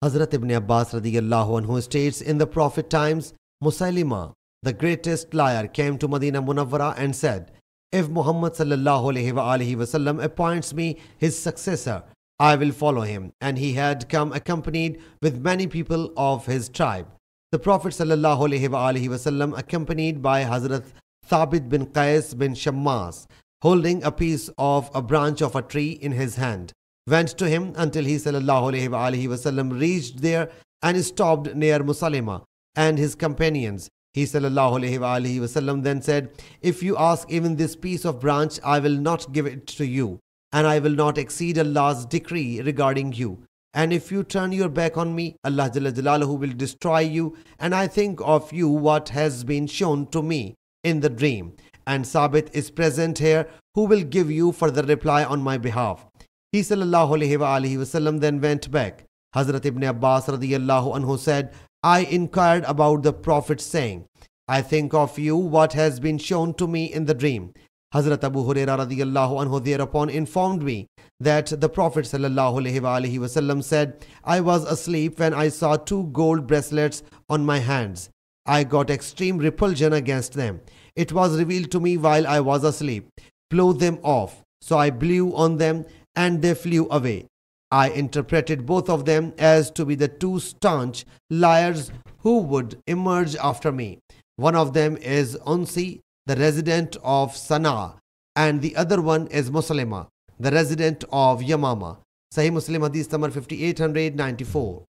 Hazrat Ibn Abbas radiyallahu anhu states, in the Prophet times, Musaylima, the greatest liar, came to Medina Munawwara and said, if Muhammad S.A.W. appoints me his successor, I will follow him. And he had come accompanied with many people of his tribe. The Prophet ﷺ, accompanied by Hazrat Thabit bin Qais bin Shammas, holding a piece of a branch of a tree in his hand, went to him until he ﷺ reached there and stopped near Musaylima and his companions. He ﷺ then said, if you ask even this piece of branch, I will not give it to you, and I will not exceed Allah's decree regarding you. And if you turn your back on me, Allah Jalla Jalaluhu will destroy you, and I think of you what has been shown to me in the dream. And Sabit is present here, who will give you further reply on my behalf. He ﷺ then went back. Hazrat Ibn Abbas radiyallahu anhu said, I inquired about the Prophet, saying, I think of you what has been shown to me in the dream. Hazrat Abu Hurairah radiyallahu anhu thereupon informed me that the Prophet ﷺ said, I was asleep when I saw 2 gold bracelets on my hands. I got extreme repulsion against them. It was revealed to me while I was asleep. Blow them off. So I blew on them and they flew away. I interpreted both of them as to be the 2 staunch liars who would emerge after me. One of them is Unsi, the resident of Sana'a, and the other one is Musaylima, the resident of Yamama. Sahih Muslim Hadees number 5894.